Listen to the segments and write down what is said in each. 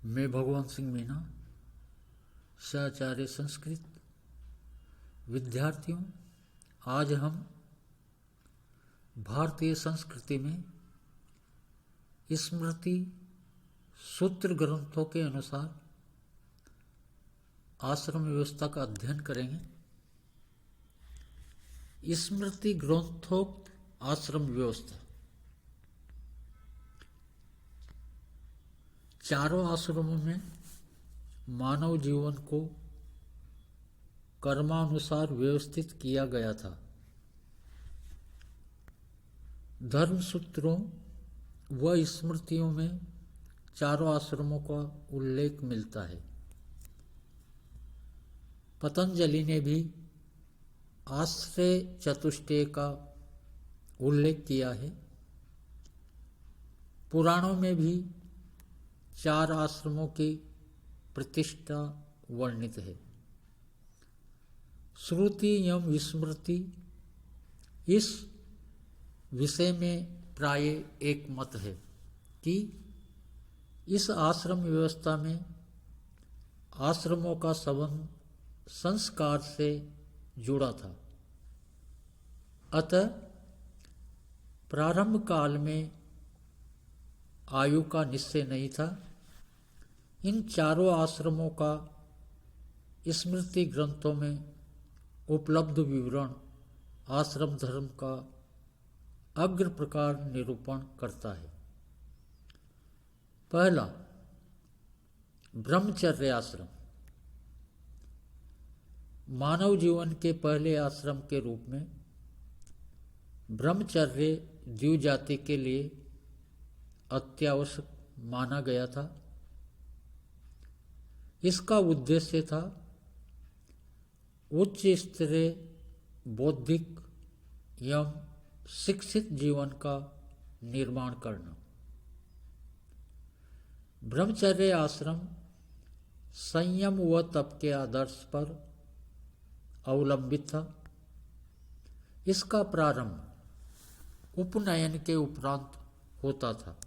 मैं भगवान सिंह मीना, सहचार्य संस्कृत। विद्यार्थियों, आज हम भारतीय संस्कृति में स्मृति सूत्र ग्रंथों के अनुसार आश्रम व्यवस्था का अध्ययन करेंगे। स्मृति ग्रंथोक्त आश्रम व्यवस्था चारों आश्रमों में मानव जीवन को कर्मानुसार व्यवस्थित किया गया था। धर्म सूत्रों व स्मृतियों में चारों आश्रमों का उल्लेख मिलता है। पतंजलि ने भी आश्रय चतुष्टय का उल्लेख किया है। पुराणों में भी चार आश्रमों की प्रतिष्ठा वर्णित है। श्रुति एवं स्मृति इस विषय में प्राय एक मत है कि इस आश्रम व्यवस्था में आश्रमों का संबंध संस्कार से जुड़ा था। अतः प्रारंभ काल में आयु का निश्चय नहीं था। इन चारों आश्रमों का स्मृति ग्रंथों में उपलब्ध विवरण आश्रम धर्म का अग्र प्रकार निरूपण करता है। पहला, ब्रह्मचर्य आश्रम। मानव जीवन के पहले आश्रम के रूप में ब्रह्मचर्य द्विज जाति के लिए अत्यावश्यक माना गया था। इसका उद्देश्य था उच्च स्तरीय बौद्धिक एवं शिक्षित जीवन का निर्माण करना। ब्रह्मचर्य आश्रम संयम व तप के आदर्श पर अवलंबित था। इसका प्रारंभ उपनयन के उपरांत होता था।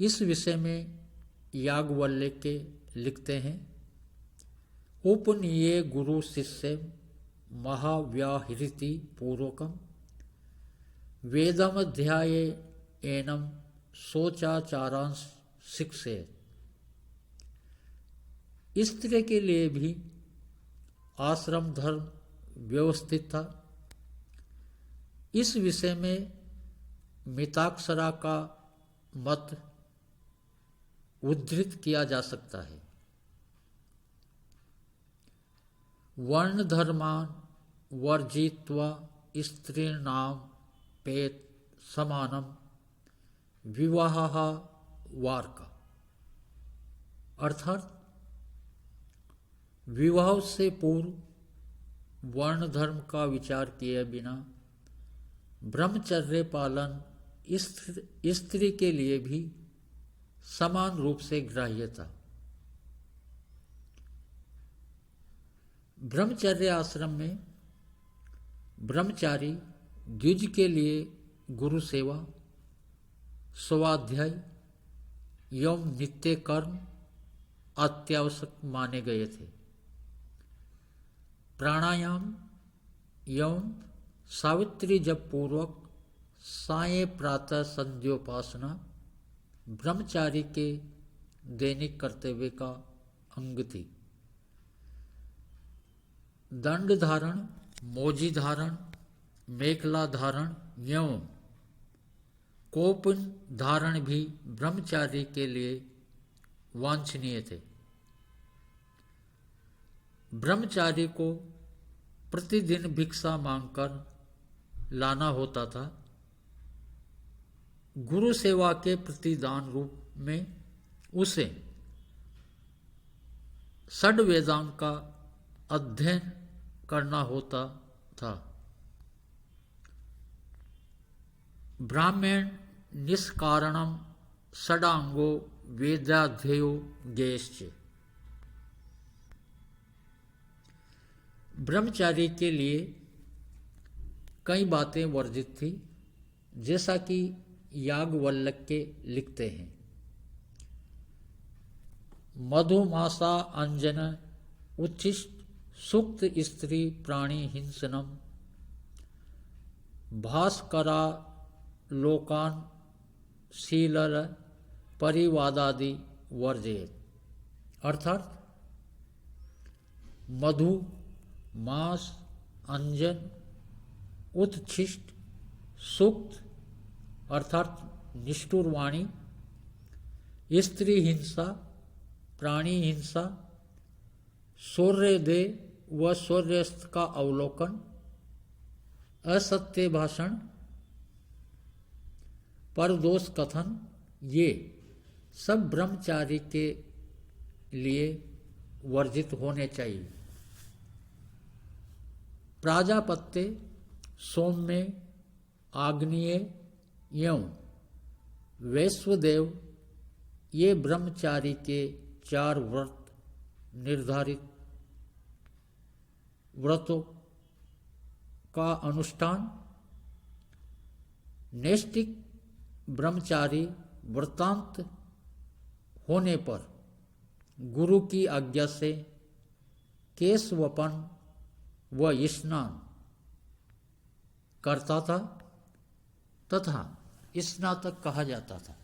इस विषय में याज्ञवल्क्य के लिखते हैं, उपनीये गुरु शिष्य महाव्याहृति पूर्वकम वेदमध्याय एनम शोचाचारांश शिक्षेत। स्त्री के लिए भी आश्रम धर्म व्यवस्थित था। इस विषय में मिताक्षरा का मत उद्धृत किया जा सकता है। वर्ण धर्मान वर्जित्वा स्त्रीणाम पेत समानम विवाह वार्का, अर्थात विवाह से पूर्व वर्ण धर्म का विचार किए बिना ब्रह्मचर्य पालन स्त्री के लिए भी समान रूप से ग्राह्य था। ब्रह्मचर्य आश्रम में ब्रह्मचारी द्विज के लिए गुरु सेवा, स्वाध्याय एवं नित्य कर्म अत्यावश्यक माने गए थे। प्राणायाम एवं सावित्री जप पूर्वक साय प्रातः संध्योपासना ब्रह्मचारी के दैनिक कर्तव्य का अंग थी। दंड धारण, मोजी धारण, मेखला धारण एवं कोपन धारण भी ब्रह्मचारी के लिए वांछनीय थे। ब्रह्मचारी को प्रतिदिन भिक्षा मांगकर लाना होता था। गुरु सेवा के प्रतिदान रूप में उसे षड वेदांग का अध्ययन करना होता था। ब्राह्मण निष्कारणम षडांगो वेदाध्ययो ज्ञेयश्च। ब्रह्मचारी के लिए कई बातें वर्जित थी, जैसा कि याज्ञवल्क्य लिखते हैं। मधुमासा अंजन उच्छिष्ट सुक्त स्त्री प्राणी हिंसनम भास्करा लोकान शीलर परिवादादि वर्जयेत। अर्थात मधु, मांस, अंजन, उत्छिष्ट, सुक्त अर्थात निष्ठुर वाणी, स्त्री हिंसा, प्राणी हिंसा, सूर्योदय व सूर्यास्त का अवलोकन, असत्य भाषण, परदोष कथन, ये सब ब्रह्मचारी के लिए वर्जित होने चाहिए। प्राजापत्य, सौम्य, आग्नेय एवं वैश्वदेव ये ब्रह्मचारी के 4 व्रत निर्धारित व्रतों का अनुष्ठान नैष्ठिक ब्रह्मचारी व्रतांत होने पर गुरु की आज्ञा से केशवपन व स्नान करता था तथा स्नातक कहा जाता था।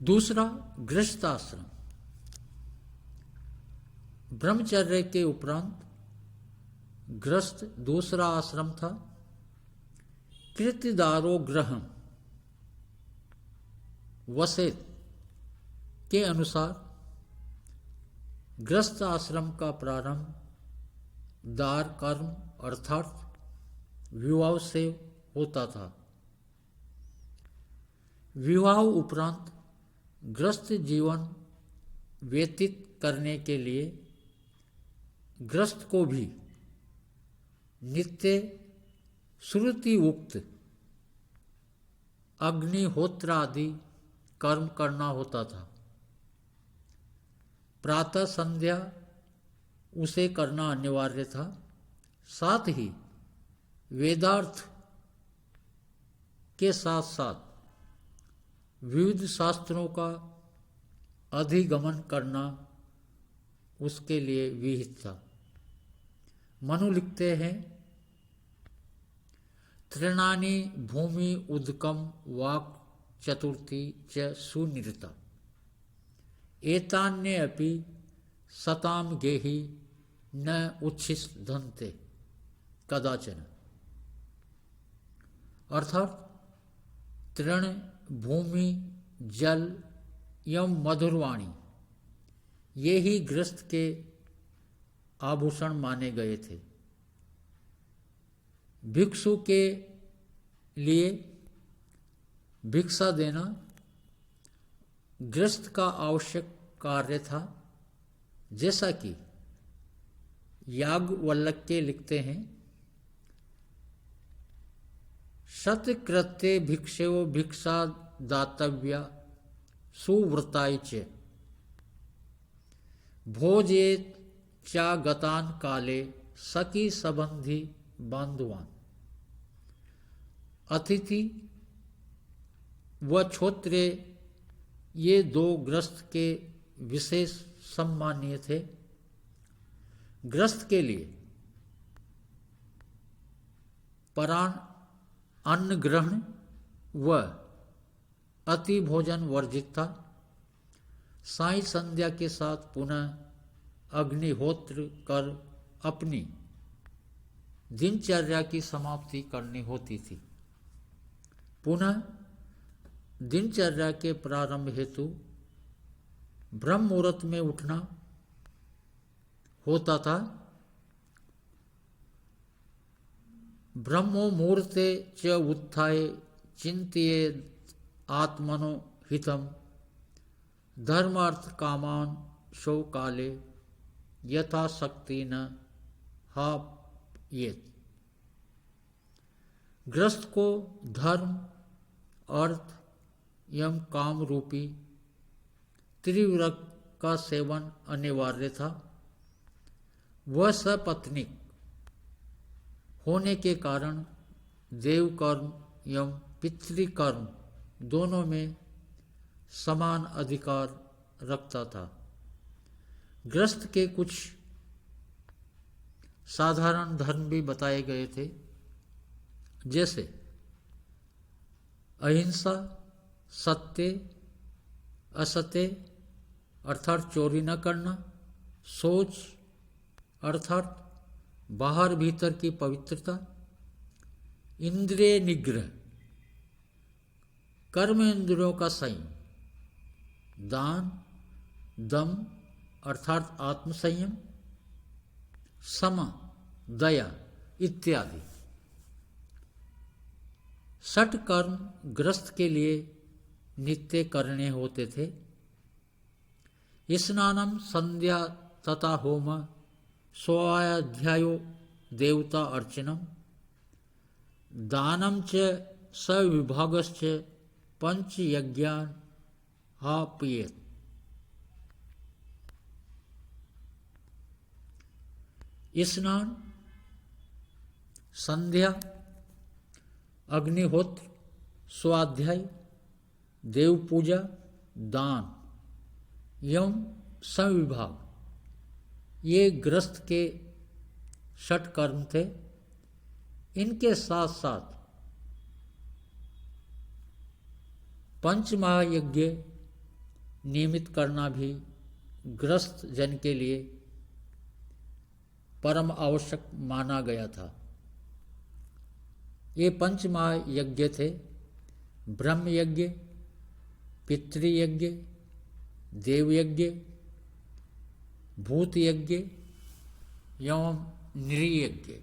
दूसरा, गृहस्थाश्रम। ब्रह्मचर्य के उपरांत गृहस्थ दूसरा आश्रम था। कृतिदारो ग्रहम वसेत के अनुसार गृहस्थ आश्रम का प्रारंभ दार कर्म अर्थात विवाह से होता था। विवाह उपरांत गृहस्थ जीवन व्यतीत करने के लिए गृहस्थ को भी नित्य श्रुति उक्त अग्निहोत्र आदि कर्म करना होता था। प्रातः संध्या उसे करना अनिवार्य था। साथ ही वेदार्थ के साथ साथ विविध शास्त्रों का अधिगमन करना उसके लिए विहित था। मनु लिखते हैं, तृणानि भूमि उदकम वाक् चतुर्थी च सुनिरता एतान्ये अपि सताम गेहि न उच्छिष्टन्ते कदाचन। अर्थात तृण, भूमि, जल एवं मधुरवाणी ये ही गृहस्थ के आभूषण माने गए थे। भिक्षु के लिए भिक्षा देना गृहस्थ का आवश्यक कार्य था। जैसा कि याज्ञवल्क्य लिखते हैं, शतकृत्ये भिक्षेव भिक्षा दातव्या सुव्रताय च भोजेत चा गतान काले सखी संबंधी बांधवान। अतिथि व क्षोत्रिय ये 2 गृहस्थ के विशेष सम्मानीय थे। गृहस्थ के लिए परान अन्न ग्रहण व अति भोजन वर्जित था। साई संध्या के साथ पुनः अग्निहोत्र कर अपनी दिनचर्या की समाप्ति करनी होती थी। पुनः दिनचर्या के प्रारंभ हेतु ब्रह्म मुहूर्त में उठना होता था। ब्रह्मो मुहूर्ते च उत्थाय चिंत्ये आत्मनो हितम धर्मार्थ कामान शो काले यथाशक्ति न हाप्येत। गृहस्थ को धर्म, अर्थ एवं काम रूपी त्रिविरक का सेवन अनिवार्य था। वह सपत्नीक होने के कारण देव कर्म एवं पितृकर्म दोनों में समान अधिकार रखता था। गृहस्थ के कुछ साधारण धर्म भी बताए गए थे, जैसे अहिंसा, सत्य, असत्य अर्थात चोरी न करना, शौच अर्थात बाहर भीतर की पवित्रता, इंद्रिय निग्रह, कर्म इंद्रियों का संयम, दान, दम अर्थात आत्मसंयम, समा, दया इत्यादि। षट कर्म गृहस्थ के लिए नित्य करने होते थे। स्नानम, संध्या तथा होम, स्वाध्यायो देवता अर्चनम, दानम च सविभागश्च पंच यज्ञान हापयेत्। स्नान, संध्या, अग्निहोत्र, स्वाध्याय, देव पूजा, दान एवं संविभाग, ये गृहस्थ के षट कर्म थे। इनके साथ साथ पंच महायज्ञ नियमित करना भी गृहस्थ जन के लिए परम आवश्यक माना गया था। ये पंच महायज्ञ थे ब्रह्म यज्ञ, पितृयज्ञ, देवयज्ञ, भूत यज्ञ एवं नृयज्ञ।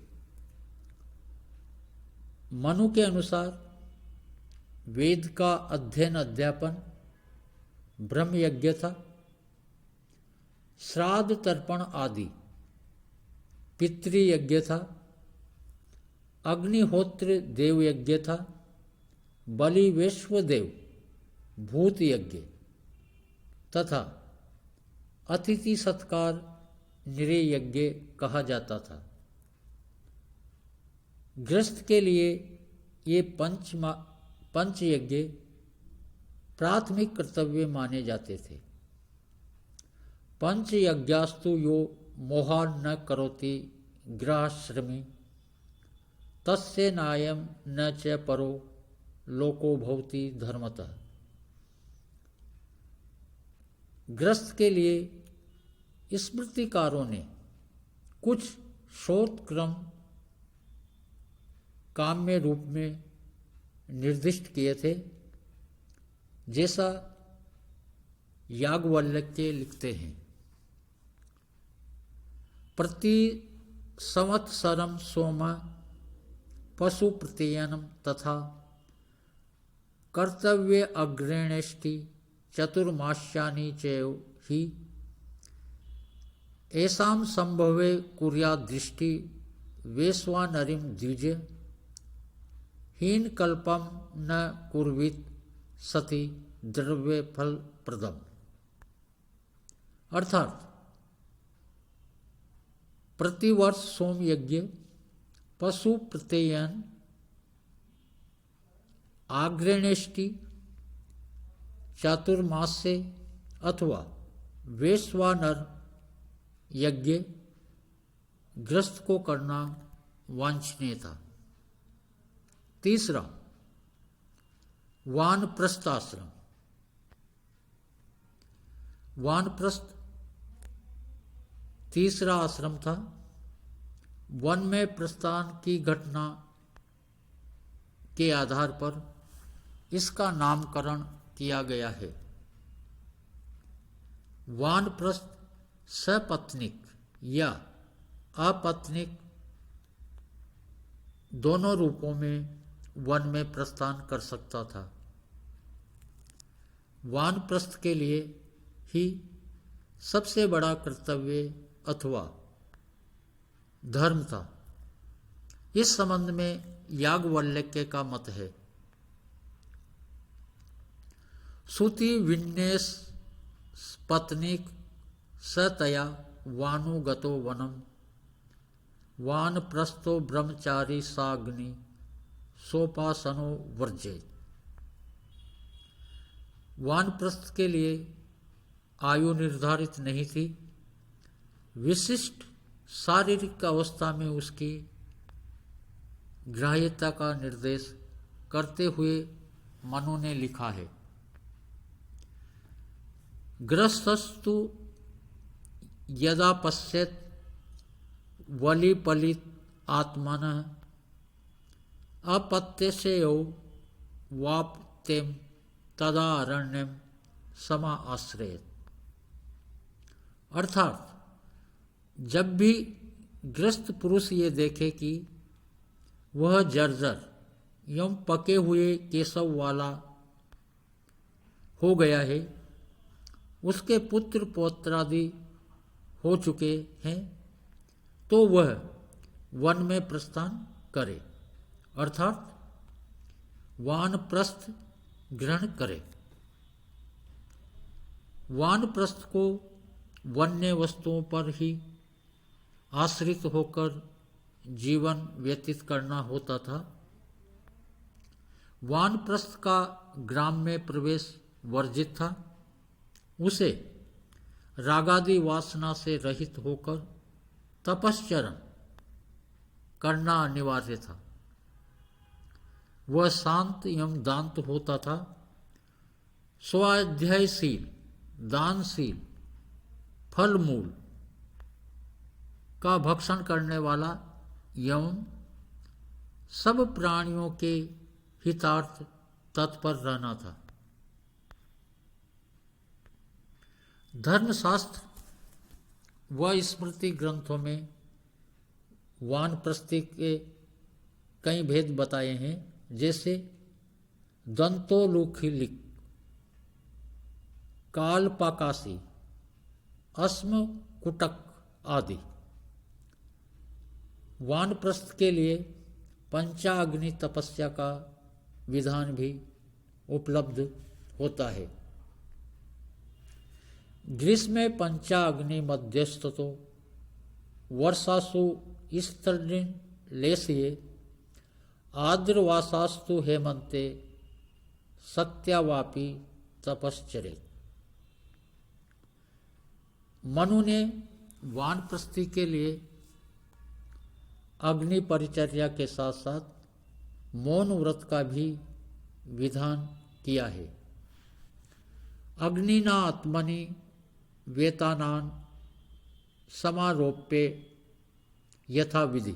मनु के अनुसार वेद का अध्ययन अध्यापन ब्रह्म यज्ञ था, श्राद्ध तर्पण आदि पितृयज्ञ था, अग्निहोत्र देवयज्ञ था, बलि वैश्वदेव भूत यज्ञ तथा अतिथि सत्कार नृय यज्ञ कहा जाता था। गृहस्थ के लिए ये पंच यज्ञ प्राथमिक कर्तव्य माने जाते थे। पंच यज्ञास्तु यो मोहान न करोति गृहाश्रमी तस्य नायम न च परो लोको भवति धर्मतः। गृहस्थ के लिए स्मृतिकारों ने कुछ शोधक्रम काम्य रूप में निर्दिष्ट किए थे, जैसा याज्ञवल्क्य लिखते हैं। प्रति संवत्सरम सोम पशु प्रत्ययनम तथा कर्तव्य अग्रणेष्टि चतुर्मास्यानि चैव हि ऐसाम संभवे कुर्यात् दृष्टि वैश्वानरीं द्विज हीन कल्पम न कुर्वीत सति द्रव्य फल प्रदम। अर्थात प्रतिवर्ष सोम यज्ञ, पशु प्रत्ययन, आग्रणेष्टि, चातुर्मास्य अथवा वैश्वानर यज्ञ गृहस्थ को करना वांछनीय था। तीसरा, वानप्रस्थ आश्रम। वानप्रस्थ तीसरा आश्रम था। वन में प्रस्थान की घटना के आधार पर इसका नामकरण किया गया है। वानप्रस्थ सपत्निक या अपत्निक दोनों रूपों में वन में प्रस्थान कर सकता था। वानप्रस्थ के लिए ही सबसे बड़ा कर्तव्य अथवा धर्म था। इस संबंध में याज्ञवल्क्य का मत है। श्रुति विन्नेस पत्नीक सतया वानुगतो वनम वानप्रस्थो ब्रह्मचारी साग्नि सोपासनो वर्जे। वानप्रस्थ के लिए आयु निर्धारित नहीं थी। विशिष्ट शारीरिक अवस्था में उसकी ग्राह्यता का निर्देश करते हुए मनु ने लिखा है, ग्रस्तस्तु यदा पश्येत वलिपलित आत्मनः अपत्यसेयो वाप्तेम तदा अरण्यम समा आश्रयेत। अर्थात जब भी ग्रस्त पुरुष ये देखे कि वह जर्जर एवं पके हुए केशव वाला हो गया है, उसके पुत्र पौत्रादि हो चुके हैं, तो वह वन में प्रस्थान करे, अर्थात वानप्रस्थ ग्रहण करे। वानप्रस्थ को वन्य वस्तुओं पर ही आश्रित होकर जीवन व्यतीत करना होता था। वानप्रस्थ का ग्राम में प्रवेश वर्जित था। उसे रागादि वासना से रहित होकर तपश्चरण करना अनिवार्य था। वह शांत एवं दांत होता था। स्वाध्यायशील, दानशील, फल मूल का भक्षण करने वाला एवं सब प्राणियों के हितार्थ तत्पर रहना था। धर्मशास्त्र व स्मृति ग्रंथों में वानप्रस्थी के कई भेद बताए हैं, जैसे दंतोलुखिलिक, कालपाकाशी, अस्म कुटक आदि। वानप्रस्थ के लिए पंचाग्नि तपस्या का विधान भी उपलब्ध होता है। ग्रीष्मे पंचाग्नि मध्यस्थतो वर्षासु स्तर्निन लेस्ये आर्द्रवासास्तु हेमंते सत्यावापी तपश्चरे। मनु ने वानप्रस्थी के लिए अग्नि परिचर्या के साथ साथ मौन व्रत का भी विधान किया है। अग्निना आत्मनि वेतानान समारोप्य यथा विधि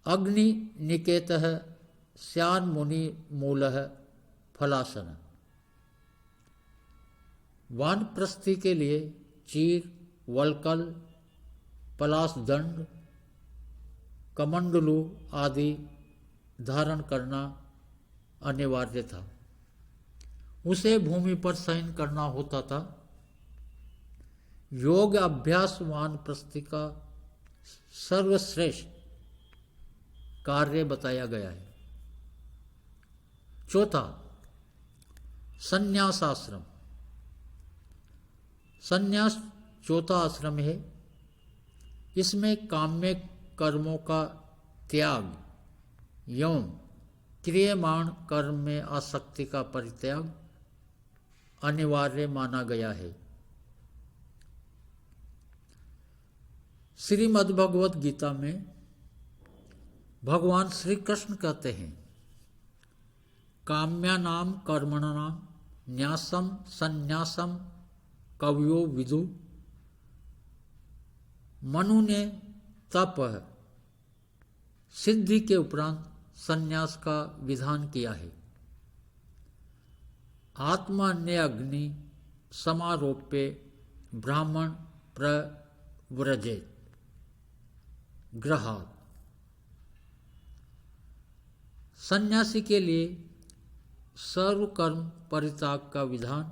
अग्नि निकेतः स्यान् मुनि मूलः फलासन। वानप्रस्थी के लिए चीर, वलकल, पलाशदंड, कमंडलू आदि धारण करना अनिवार्य था। उसे भूमि पर शयन करना होता था। योग अभ्यास वानप्रस्थी का सर्वश्रेष्ठ कार्य बताया गया है। चौथा, संन्यास आश्रम। संन्यास चौथा आश्रम है। इसमें काम्य कर्मों का त्याग एवं क्रियमाण कर्म में आसक्ति का परित्याग अनिवार्य माना गया है। श्रीमद्भगवद गीता में भगवान श्री कृष्ण कहते हैं, काम्यानाम कर्मणाम न्यासम संन्यासम कवयो विदु। मनु ने तप सिद्धि के उपरांत संन्यास का विधान किया है। आत्मान्य अग्नि समारोप्य ब्राह्मण प्रव्रजेत ग्रहात्। सन्यासी के लिए सर्वकर्म परित्याग का विधान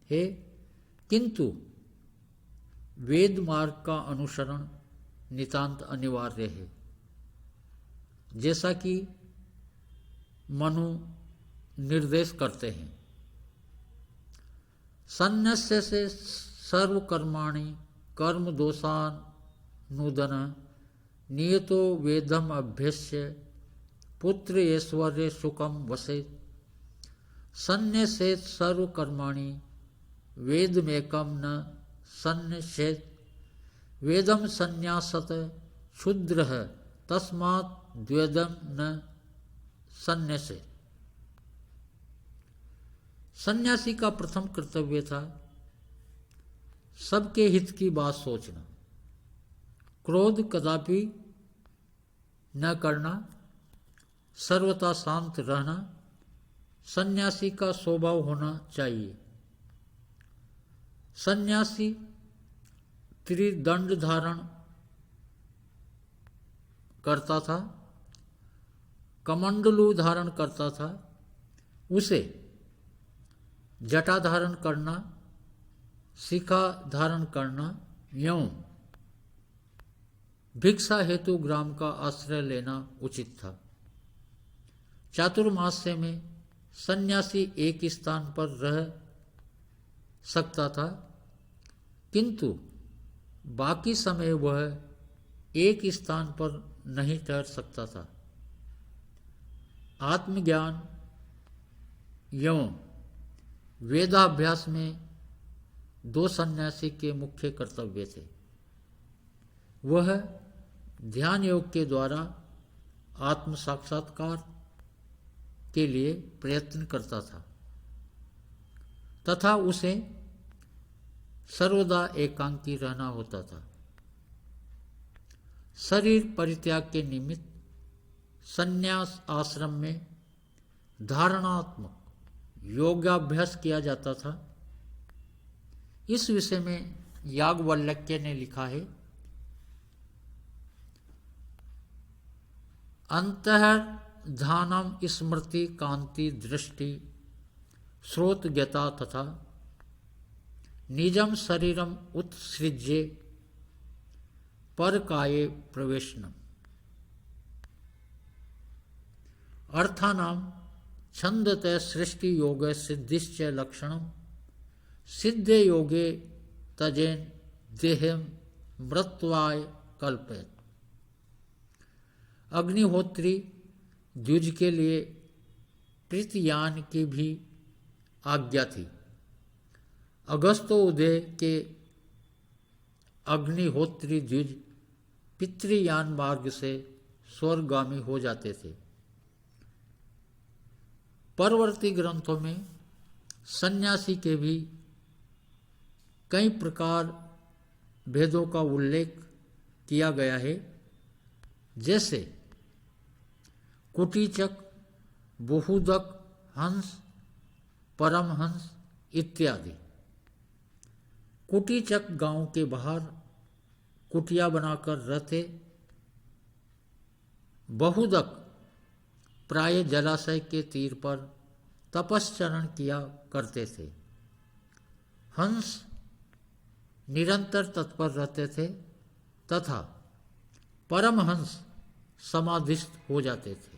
है, किंतु वेद मार्ग का अनुसरण नितांत अनिवार्य है, जैसा कि मनु निर्देश करते हैं। सन्न्यास्य से सर्वकर्माणि कर्म दोषानुदन नियतो वेदम अभ्यस्य पुत्र ऐश्वर्य सुखम वसेत सन्न्यसेत सर्वकर्माणि वेदमेकं न सन्न्यसेत वेदम संन्यासत क्षुद्रः तस्मात् द्वेदम न सन्न्यसेत। सन्यासी का प्रथम कर्तव्य था सबके हित की बात सोचना, क्रोध कदापि न करना, सर्वथा शांत रहना सन्यासी का स्वभाव होना चाहिए। सन्यासी त्रिदंड धारण करता था, कमंडलू धारण करता था, उसे जटा धारण करना, शिखा धारण करना एवं भिक्षा हेतु ग्राम का आश्रय लेना उचित था। चातुर्मास्य में सन्यासी एक स्थान पर रह सकता था, किंतु बाकी समय वह एक स्थान पर नहीं ठहर सकता था। आत्मज्ञान एवं वेदाभ्यास में दो सन्यासी के मुख्य कर्तव्य थे। वह ध्यान योग के द्वारा आत्म साक्षात्कार के लिए प्रयत्न करता था तथा उसे सर्वदा एकांकी रहना होता था। शरीर परित्याग के निमित्त संन्यास आश्रम में धारणात्मक योगाभ्यास किया जाता था। इस विषय में याज्ञवल्क्य ने लिखा है, अंतर्धानम स्मृति कांति दृष्टि श्रोतज्ञता तथा निजम शरीरम उत्सृज्य परकाये प्रवेशनम। अर्थानाम छंदते सृष्टि योग सिद्धिश्च लक्षणम सिद्धे योगे तजेन देहम मृत्वाय कल्पयत। अग्निहोत्री द्विज के लिए प्रीतियान की भी आज्ञा थी। अगस्तो उदय के अग्निहोत्री द्विज पितृयान मार्ग से स्वर्गामी हो जाते थे। परवर्ती ग्रंथों में सन्यासी के भी कई प्रकार भेदों का उल्लेख किया गया है, जैसे कुटीचक, बहुदक हंस, परमहंस इत्यादि। कुटीचक गांव के बाहर कुटिया बनाकर रहते, बहुदक प्राय जलाशय के तीर पर तपश्चरण किया करते थे। हंस निरंतर तत्पर रहते थे तथा परमहंस समाधिस्थ हो जाते थे।